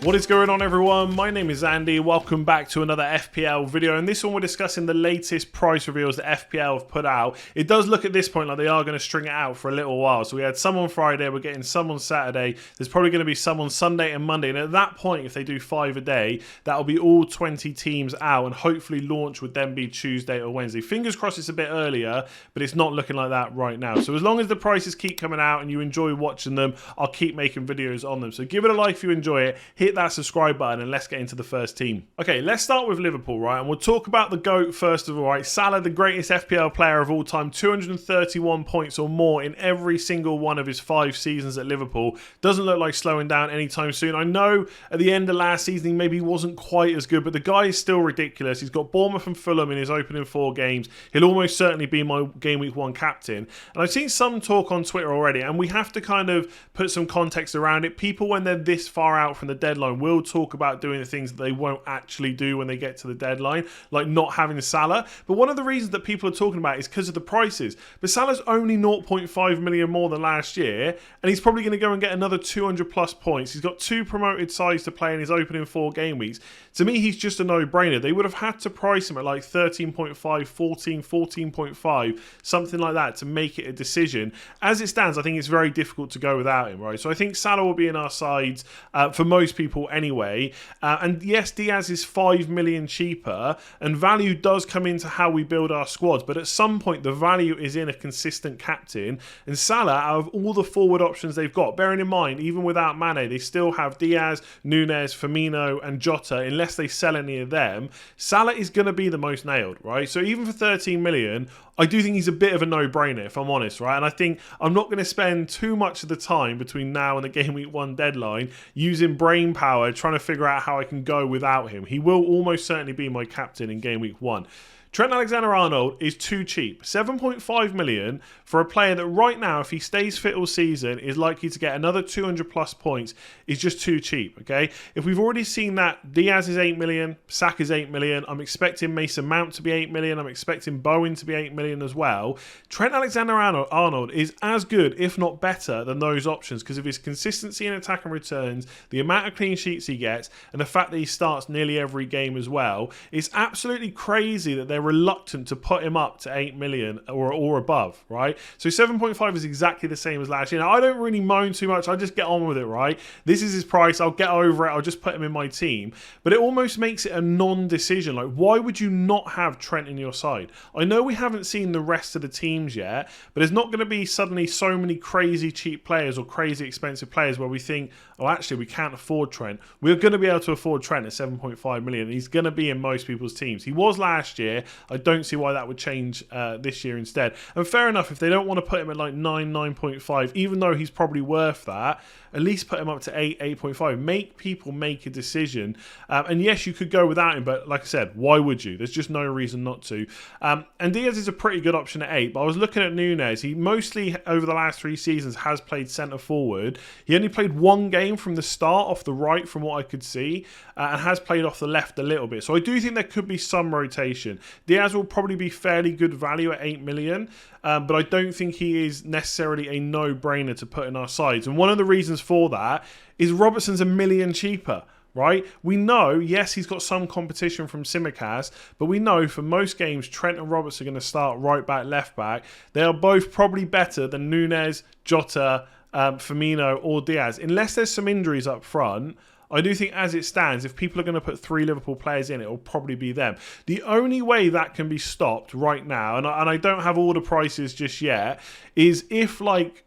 What is going on, everyone? My name is Andy. Welcome back to another FPL video. In this one, we're discussing the latest price reveals that FPL have put out. It does look at this point like they are going to string it out for a little while. So we had some on Friday, we're getting some on Saturday. There's probably going to be some on Sunday and Monday. And at that point, if they do 5 a day, that'll be all 20 teams out. And hopefully launch would then be Tuesday or Wednesday. Fingers crossed it's a bit earlier, but it's not looking like that right now. So as long as the prices keep coming out and you enjoy watching them, I'll keep making videos on them. So give it a like if you enjoy it. Hit that subscribe button and let's get into the first team. Okay, let's start with Liverpool, right? And we'll talk about the GOAT first of all, right? Salah, the greatest FPL player of all time, 231 points or more in every single one of his 5 seasons at Liverpool. Doesn't look like slowing down anytime soon. I know at the end of last season he maybe wasn't quite as good, but the guy is still ridiculous. He's got Bournemouth and Fulham in his opening 4 games. He'll almost certainly be my game week 1 captain. And I've seen some talk on Twitter already, and we have to kind of put some context around it. People, when they're this far out from the deadline, will talk about doing the things that they won't actually do when they get to the deadline, like not having Salah. But one of the reasons that people are talking about is because of the prices. But Salah's only 0.5 million more than last year, and he's probably going to go and get another 200 plus points. He's got 2 promoted sides to play in his opening 4 game weeks. To me, he's just a no-brainer. They would have had to price him at like 13.5, 14, 14.5, something like that to make it a decision. As it stands, I think it's very difficult to go without him, right? So I think Salah will be in our sides for most people anyway. And yes, Diaz is 5 million cheaper, and value does come into how we build our squads. But at some point, the value is in a consistent captain. And Salah, out of all the forward options they've got, bearing in mind, even without Mane, they still have Diaz, Nunez, Firmino, and Jota. Unless they sell any of them, Salah is going to be the most nailed, right? So even for 13 million, I do think he's a bit of a no-brainer, if I'm honest, right? And I think I'm not going to spend too much of the time between now and the game week 1 deadline using brain power trying to figure out how I can go without him. He will almost certainly be my captain in game week 1. Trent Alexander-Arnold is too cheap. 7.5 million for a player that right now, if he stays fit all season, is likely to get another 200 plus points, is just too cheap, okay? If we've already seen that Diaz is 8 million, Saka is 8 million, I'm expecting Mason Mount to be 8 million, I'm expecting Bowen to be 8 million as well. Trent Alexander-Arnold is as good, if not better, than those options because of his consistency in attack and returns, the amount of clean sheets he gets, and the fact that he starts nearly every game as well. It's absolutely crazy that they're reluctant to put him up to 8 million or above, right? So 7.5 is exactly the same as last year. Now, I don't really moan too much. I just get on with it, right? This is his price. I'll get over it. I'll just put him in my team. But it almost makes it a non-decision. Like, why would you not have Trent in your side? I know we haven't seen the rest of the teams yet, but there's not going to be suddenly so many crazy cheap players or crazy expensive players where we think, oh, actually, we can't afford Trent. We're going to be able to afford Trent at 7.5 million. He's going to be in most people's teams. He was last year. I don't see why that would change this year instead. And fair enough, if they don't want to put him at like 9.5, even though he's probably worth that, at least put him up to 8, 8.5. Make people make a decision. And yes, you could go without him, but like I said, why would you? There's just no reason not to. And Diaz is a pretty good option at 8, but I was looking at Nunez. He mostly, over the last 3 seasons, has played centre forward. He only played 1 game from the start off the right, from what I could see, and has played off the left a little bit. So I do think there could be some rotation. Diaz will probably be fairly good value at 8 million, but I don't think he is necessarily a no-brainer to put in our sides. And one of the reasons for that is Robertson's $1 million cheaper, right? We know, yes, he's got some competition from Tsimikas, but we know for most games, Trent and Robertson are going to start right back, left back. They are both probably better than Nunez, Jota, Firmino or Diaz. Unless there's some injuries up front, I do think as it stands, if people are going to put 3 Liverpool players in, it will probably be them. The only way that can be stopped right now, and I don't have all the prices just yet, is if like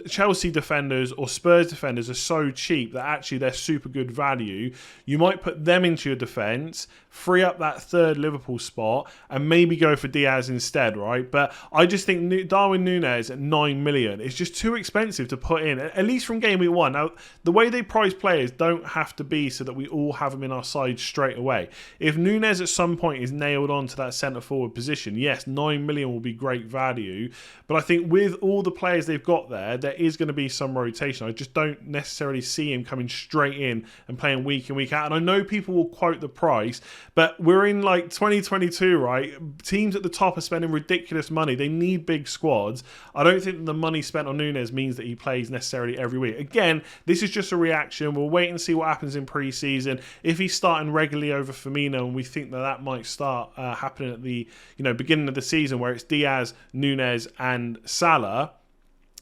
Chelsea defenders or Spurs defenders are so cheap that actually they're super good value, you might put them into your defence, free up that 3rd Liverpool spot, and maybe go for Diaz instead, right? But I just think Darwin Nunez at 9 million is just too expensive to put in, at least from game week 1. Now, the way they price players don't have to be so that we all have them in our side straight away. If Nunez at some point is nailed on to that centre-forward position, yes, 9 million will be great value. But I think with all the players they've got there, there is going to be some rotation. I just don't necessarily see him coming straight in and playing week in, week out. And I know people will quote the price, but we're in like 2022, right? Teams at the top are spending ridiculous money. They need big squads. I don't think that the money spent on Núñez means that he plays necessarily every week. Again, this is just a reaction. We'll wait and see what happens in pre-season. If he's starting regularly over Firmino, and we think that that might start happening at the beginning of the season, where it's Diaz, Núñez, and Salah,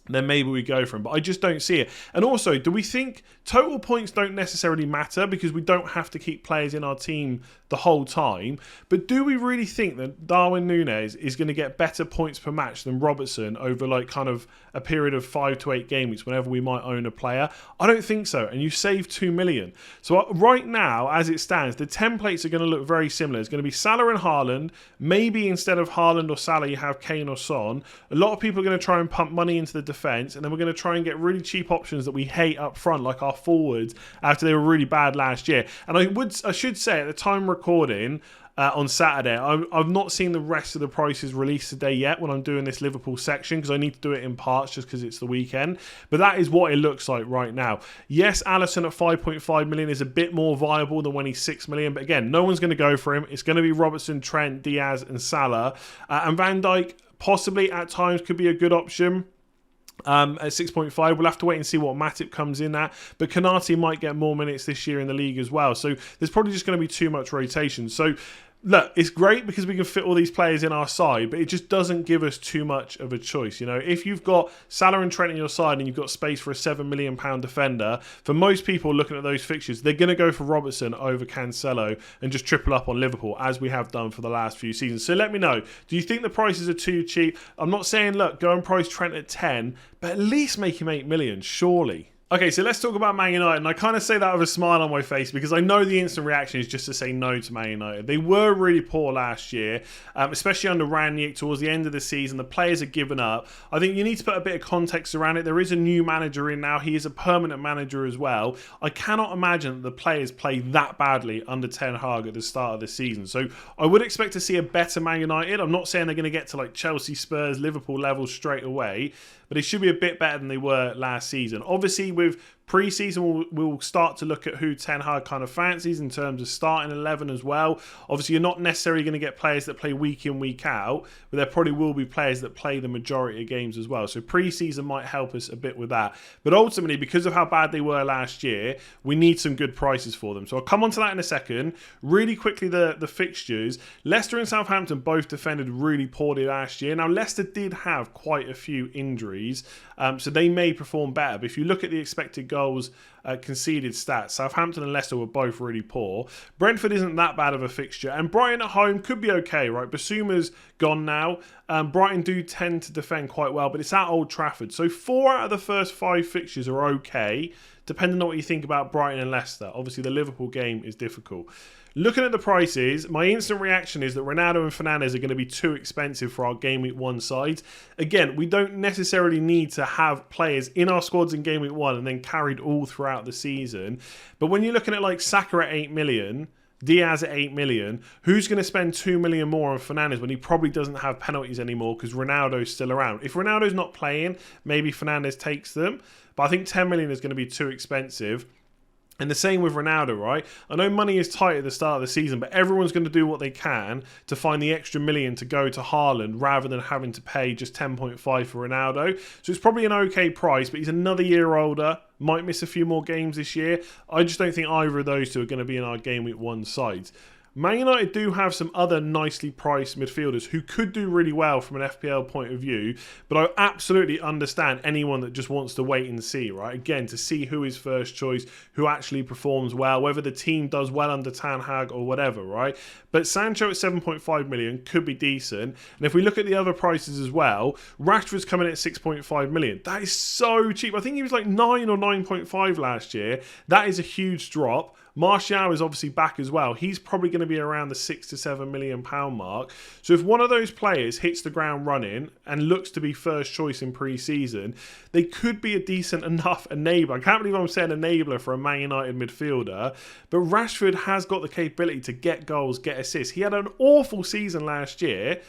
then maybe we go for him. But I just don't see it. And also, do we think total points don't necessarily matter because we don't have to keep players in our team the whole time? But do we really think that Darwin Núñez is going to get better points per match than Robertson over like kind of a period of 5 to 8 game weeks whenever we might own a player? I don't think so. And you save 2 million. So right now, as it stands, the templates are going to look very similar. It's going to be Salah and Haaland. Maybe instead of Haaland or Salah, you have Kane or Son. A lot of people are going to try and pump money into the defence, and then we're going to try and get really cheap options that we hate up front, like our forwards, after they were really bad last year. And I should say, at the time recording on Saturday, I've not seen the rest of the prices released today yet when I'm doing this Liverpool section, because I need to do it in parts just because it's the weekend. But that is what it looks like right now. Yes, Alisson at 5.5 million is a bit more viable than when he's 6 million. But again, no one's going to go for him. It's going to be Robertson, Trent, Diaz and Salah. And Van Dijk possibly at times could be a good option. At 6.5, we'll have to wait and see what Matip comes in at, but Konate might get more minutes this year in the league as well, so there's probably just going to be too much rotation. So look, it's great because we can fit all these players in our side, but it just doesn't give us too much of a choice. If you've got Salah and Trent on your side and you've got space for a £7 million defender, for most people looking at those fixtures, they're going to go for Robertson over Cancelo and just triple up on Liverpool, as we have done for the last few seasons. So let me know, do you think the prices are too cheap? I'm not saying, look, go and price Trent at 10, but at least make him 8 million, surely. Okay, so let's talk about Man United, and I kind of say that with a smile on my face because I know the instant reaction is just to say no to Man United. They were really poor last year, especially under Rangnick towards the end of the season. The players have given up. I think you need to put a bit of context around it. There is a new manager in now. He is a permanent manager as well. I cannot imagine that the players play that badly under Ten Hag at the start of the season. So I would expect to see a better Man United. I'm not saying they're going to get to like Chelsea, Spurs, Liverpool levels straight away, but it should be a bit better than they were last season. Obviously, with pre-season, we'll start to look at who Ten Hag kind of fancies in terms of starting 11 as well. Obviously, you're not necessarily going to get players that play week in, week out, but there probably will be players that play the majority of games as well. So pre-season might help us a bit with that. But ultimately, because of how bad they were last year, we need some good prices for them. So I'll come on to that in a second. Really quickly, the fixtures. Leicester and Southampton both defended really poorly last year. Now, Leicester did have quite a few injuries, so they may perform better. But if you look at the expected goals conceded stats, Southampton and Leicester were both really poor. Brentford isn't that bad of a fixture, and Brighton at home could be okay, right? Basuma's gone now. Brighton do tend to defend quite well, but it's at Old Trafford. So 4 out of the first 5 fixtures are okay, depending on what you think about Brighton and Leicester. Obviously, the Liverpool game is difficult. Looking at the prices, my instant reaction is that Ronaldo and Fernandes are going to be too expensive for our Game Week 1 sides. Again, we don't necessarily need to have players in our squads in Game Week 1 and then carried all throughout the season. But when you're looking at like Saka at 8 million, Diaz at 8 million, who's going to spend 2 million more on Fernandes when he probably doesn't have penalties anymore because Ronaldo's still around? If Ronaldo's not playing, maybe Fernandes takes them. But I think 10 million is going to be too expensive. And the same with Ronaldo, right? I know money is tight at the start of the season, but everyone's going to do what they can to find the extra million to go to Haaland rather than having to pay just 10.5 for Ronaldo. So it's probably an okay price, but he's another year older, might miss a few more games this year. I just don't think either of those two are going to be in our Game Week 1 sides. Man United do have some other nicely priced midfielders who could do really well from an FPL point of view, but I absolutely understand anyone that just wants to wait and see, right? Again, to see who is first choice, who actually performs well, whether the team does well under Ten Hag or whatever, right? But Sancho at 7.5 million could be decent. And if we look at the other prices as well, Rashford's coming in at 6.5 million. That is so cheap. I think he was like 9 or 9.5 last year. That is a huge drop. Martial is obviously back as well. He's probably going to be around the £6 to £7 million mark. So if one of those players hits the ground running and looks to be first choice in pre-season, they could be a decent enough enabler. I can't believe I'm saying enabler for a Man United midfielder, but Rashford has got the capability to get goals, get assists. He had an awful season last year,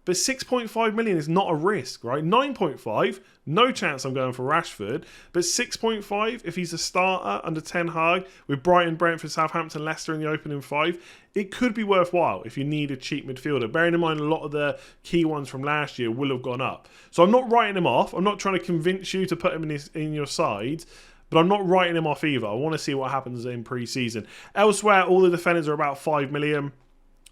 But 6.5 million is not a risk, right? 9.5, no chance I'm going for Rashford. But 6.5, if he's a starter under Ten Hag, with Brighton, Brentford, Southampton, Leicester in the opening 5, it could be worthwhile if you need a cheap midfielder. Bearing in mind a lot of the key ones from last year will have gone up. So I'm not writing him off. I'm not trying to convince you to put him in your side. But I'm not writing him off either. I want to see what happens in pre-season. Elsewhere, all the defenders are about 5 million.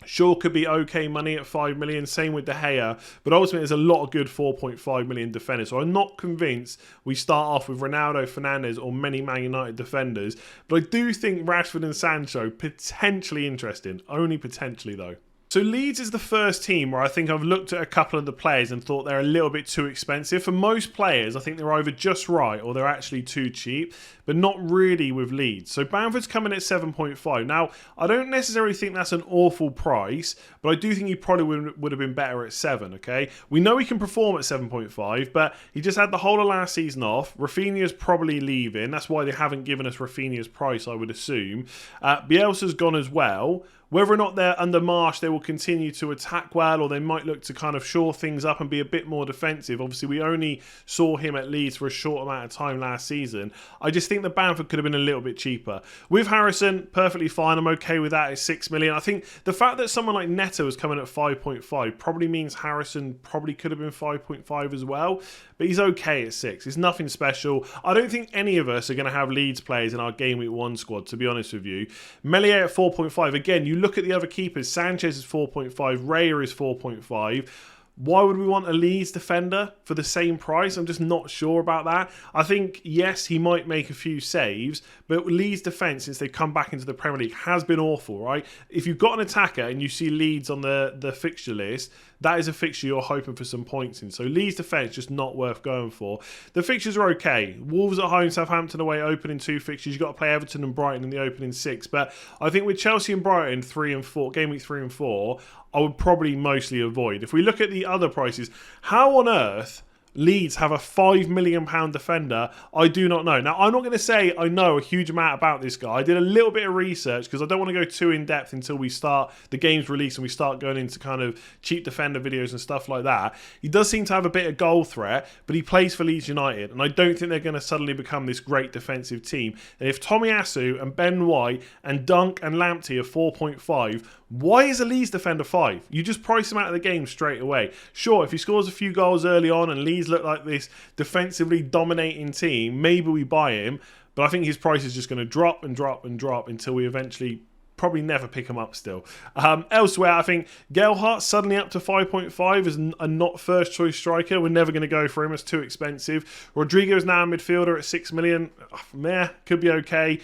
Shaw could be okay money at 5 million, same with De Gea, but ultimately there's a lot of good 4.5 million defenders. So I'm not convinced we start off with Ronaldo, Fernandes, or many Man United defenders, but I do think Rashford and Sancho potentially interesting, only potentially though. So Leeds is the first team where I think I've looked at a couple of the players and thought they're a little bit too expensive. For most players, I think they're either just right or they're actually too cheap, but not really with Leeds. So Bamford's coming at 7.5. Now, I don't necessarily think that's an awful price, but I do think he probably would have been better at 7, okay? We know he can perform at 7.5, but he just had the whole of last season off. Rafinha's probably leaving. That's why they haven't given us Rafinha's price, I would assume. Bielsa's gone as well. Whether or not they're under Marsh, they will continue to attack well, or they might look to kind of shore things up and be a bit more defensive. Obviously, we only saw him at Leeds for a short amount of time last season. I just think that Bamford could have been a little bit cheaper. With Harrison, perfectly fine. I'm okay with that at 6 million. I think the fact that someone like Neto is coming at 5.5 probably means Harrison probably could have been 5.5 as well. But he's okay at 6. It's nothing special. I don't think any of us are going to have Leeds players in our Game Week 1 squad, to be honest with you. Meslier at 4.5. Again, you look at the other keepers. Sanchez is 4.5. Raya is 4.5. Why would we want a Leeds defender for the same price? I'm just not sure about that. I think, yes, he might make a few saves, but Leeds' defence, since they've come back into the Premier League, has been awful, right? If you've got an attacker and you see Leeds on the fixture list, that is a fixture you're hoping for some points in. So Leeds' defence just not worth going for. The fixtures are okay. Wolves at home, Southampton away, opening 2 fixtures. You've got to play Everton and Brighton in the opening 6. But I think with Chelsea and Brighton 3 and 4, game week 3 and 4, I would probably mostly avoid. If we look at the other prices, how on earth Leeds have a £5 million defender? I do not know. Now, I'm not going to say I know a huge amount about this guy. I did a little bit of research because I don't want to go too in-depth until we start the game's release and we start going into kind of cheap defender videos and stuff like that. He does seem to have a bit of goal threat, but he plays for Leeds United, and I don't think they're going to suddenly become this great defensive team. And if Tomiyasu and Ben White and Dunk and Lamptey are 4.5, why is a Leeds defender 5? You just price him out of the game straight away. Sure, if he scores a few goals early on and Leeds look like this defensively dominating team, maybe we buy him, but I think his price is just going to drop and drop and drop until we eventually probably never pick him up still. Elsewhere, I think Gelhardt suddenly up to 5.5 as a not first choice striker. We're never going to go for him. It's too expensive. Rodrigo is now a midfielder at 6 million. Meh, could be okay.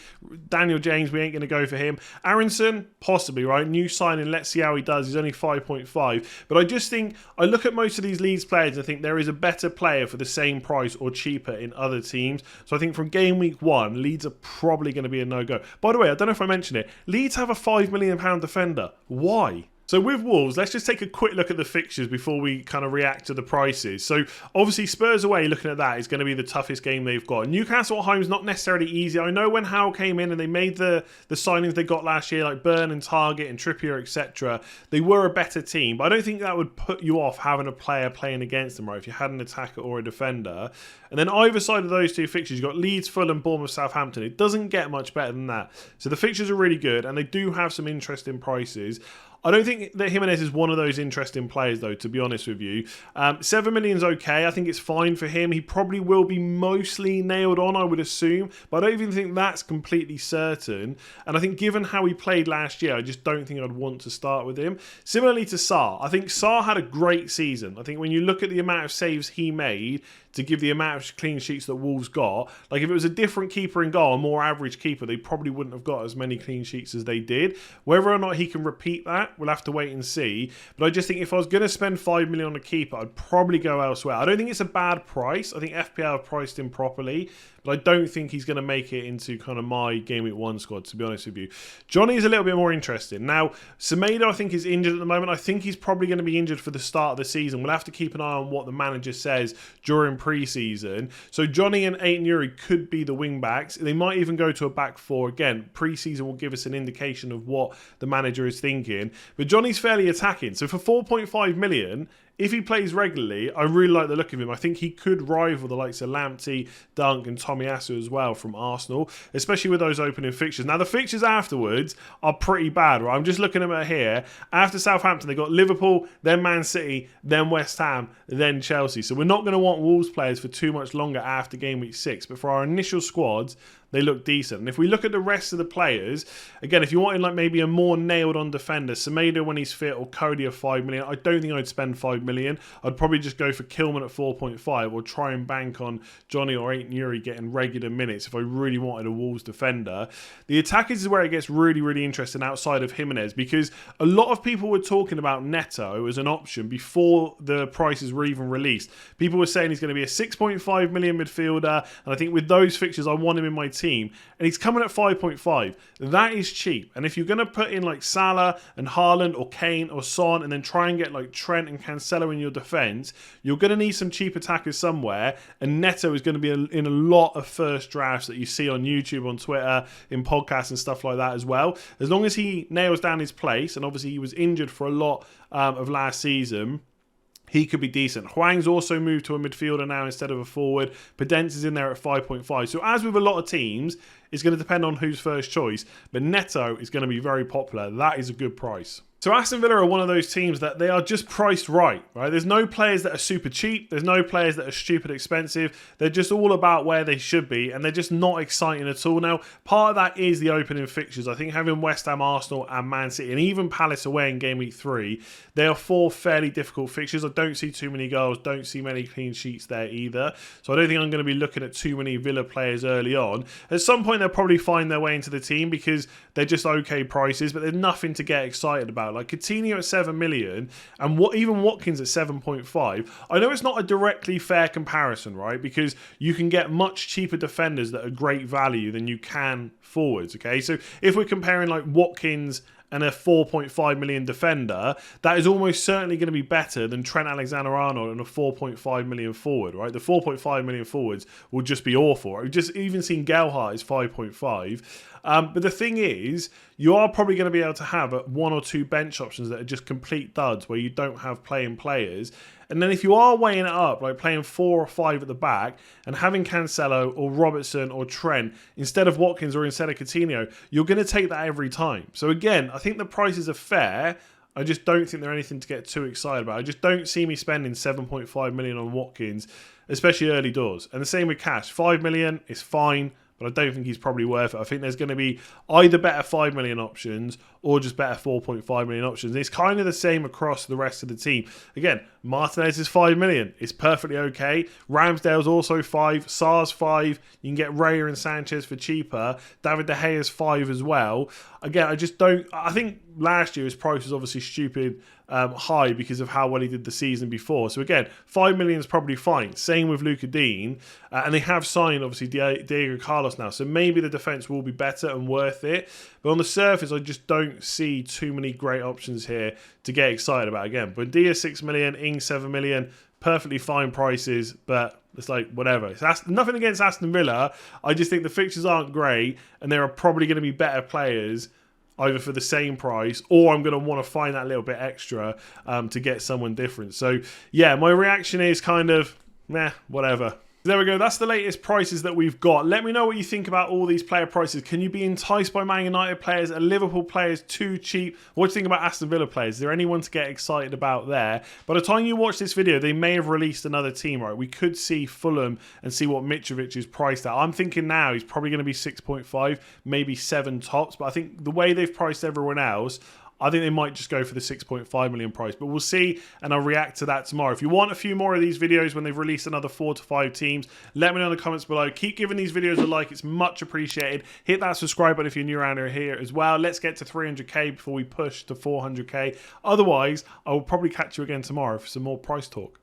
Daniel James, we ain't going to go for him. Aronson, possibly, right? New signing. Let's see how he does. He's only 5.5. But I just think, I look at most of these Leeds players and I think there is a better player for the same price or cheaper in other teams. So I think from game week 1, Leeds are probably going to be a no-go. By the way, I don't know if I mentioned it. Leeds have a £5 million defender. Why? So with Wolves, let's just take a quick look at the fixtures before we kind of react to the prices. So obviously Spurs away, looking at that, is going to be the toughest game they've got. Newcastle at home is not necessarily easy. I know when Howe came in and they made the signings they got last year, like Burn and Target and Trippier, etc., they were a better team. But I don't think that would put you off having a player playing against them, right, if you had an attacker or a defender. And then either side of those two fixtures, you've got Leeds, Fulham, Bournemouth, Southampton. It doesn't get much better than that. So the fixtures are really good and they do have some interesting prices. I don't think that Jimenez is one of those interesting players, though, to be honest with you. 7 million is okay. I think it's fine for him. He probably will be mostly nailed on, I would assume. But I don't even think that's completely certain. And I think given how he played last year, I just don't think I'd want to start with him. Similarly to Sarr. I think Sarr had a great season. I think when you look at the amount of saves he made to give the amount of clean sheets that Wolves got, like if it was a different keeper in goal, a more average keeper, they probably wouldn't have got as many clean sheets as they did. Whether or not he can repeat that, we'll have to wait and see. But I just think if I was going to spend 5 million on a keeper, I'd probably go elsewhere. I don't think it's a bad price. I think FPL have priced him properly, but I don't think he's going to make it into kind of my Game Week 1 squad, to be honest with you. Johnny is a little bit more interesting. Now, Semedo, I think, is injured at the moment. I think he's probably going to be injured for the start of the season. We'll have to keep an eye on what the manager says during pre-season. So Johnny and Aiton Yuri could be the wing-backs. They might even go to a back 4. Again, pre-season will give us an indication of what the manager is thinking. But Johnny's fairly attacking. So for 4.5 million, if he plays regularly, I really like the look of him. I think he could rival the likes of Lamptey, Dunk and Tomiyasu as well from Arsenal, especially with those opening fixtures. Now, the fixtures afterwards are pretty bad, right? I'm just looking at them here. After Southampton, they got Liverpool, then Man City, then West Ham, then Chelsea. So we're not going to want Wolves players for too much longer after game week 6. But for our initial squads, they look decent. And if we look at the rest of the players, again, if you wanted like maybe a more nailed-on defender, Semedo when he's fit or Cody at 5 million, I don't think I'd spend 5 million. I'd probably just go for Kilman at 4.5 or try and bank on Johnny or Aiton Yuri getting regular minutes if I really wanted a Wolves defender. The attackers is where it gets really, really interesting outside of Jimenez, because a lot of people were talking about Neto as an option before the prices were even released. People were saying he's going to be a 6.5 million midfielder, and I think with those fixtures, I want him in my team, and he's coming at 5.5. That is cheap. And if you're going to put in like Salah and Haaland or Kane or Son and then try and get like Trent and Cancelo in your defence, you're going to need some cheap attackers somewhere, and Neto is going to be in a lot of first drafts that you see on YouTube, on Twitter, in podcasts and stuff like that as well. As long as he nails down his place, and obviously he was injured for a lot of last season, he could be decent. Hwang's also moved to a midfielder now instead of a forward. Podence is in there at 5.5. So as with a lot of teams, it's going to depend on who's first choice. But Neto is going to be very popular. That is a good price. So Aston Villa are one of those teams that they are just priced right? There's no players that are super cheap. There's no players that are stupid expensive. They're just all about where they should be, and they're just not exciting at all. Now, part of that is the opening fixtures. I think having West Ham, Arsenal and Man City, and even Palace away in game week 3, they are 4 fairly difficult fixtures. I don't see too many goals, don't see many clean sheets there either. So I don't think I'm going to be looking at too many Villa players early on. At some point, they'll probably find their way into the team because they're just okay prices, but there's nothing to get excited about. Like Coutinho at 7 million and even Watkins at 7.5. I know it's not a directly fair comparison, right? Because you can get much cheaper defenders that are great value than you can forwards, okay? So if we're comparing like Watkins and a 4.5 million defender, that is almost certainly going to be better than Trent Alexander-Arnold and a 4.5 million forward, right? The 4.5 million forwards will just be awful. I've just even seen Gelhardt is 5.5. But the thing is, you are probably going to be able to have 1 or 2 bench options that are just complete duds where you don't have playing players. And then if you are weighing it up, like playing 4 or 5 at the back and having Cancelo or Robertson or Trent instead of Watkins or instead of Coutinho, you're going to take that every time. So again, I think the prices are fair. I just don't think they're anything to get too excited about. I just don't see me spending 7.5 million on Watkins, especially early doors. And the same with Cash. 5 million is fine, but I don't think he's probably worth it. I think there's going to be either better 5 million options or just better 4.5 million options. It's kind of the same across the rest of the team. Again, Martinez is 5 million. It's perfectly okay. Ramsdale's also 5. Sarr's 5. You can get Raya and Sanchez for cheaper. David De Gea's 5 as well. Again, I just don't... I think last year his price was obviously stupid high because of how well he did the season before. So again, 5 million is probably fine. Same with Luca Dean. And they have signed, obviously, Diego Carlos now. So maybe the defence will be better and worth it. But on the surface, I just don't see too many great options here to get excited about. Again, Buendia 6 million, Ings 7 million, perfectly fine prices, but it's like whatever. It's nothing against Aston Villa. I just think the fixtures aren't great, and there are probably going to be better players either for the same price, or I'm going to want to find that little bit extra to get someone different. So yeah, my reaction is kind of, whatever. There we go. That's the latest prices that we've got. Let me know what you think about all these player prices. Can you be enticed by Man United players? Are Liverpool players too cheap? What do you think about Aston Villa players? Is there anyone to get excited about there? By the time you watch this video, they may have released another team, right? We could see Fulham and see what Mitrovic is priced at. I'm thinking now he's probably going to be 6.5, maybe 7 tops. But I think the way they've priced everyone else, I think they might just go for the 6.5 million price, but we'll see, and I'll react to that tomorrow. If you want a few more of these videos when they've released another 4 to 5 teams, let me know in the comments below. Keep giving these videos a like. It's much appreciated. Hit that subscribe button if you're new around here as well. Let's get to 300k before we push to 400k. Otherwise, I will probably catch you again tomorrow for some more price talk.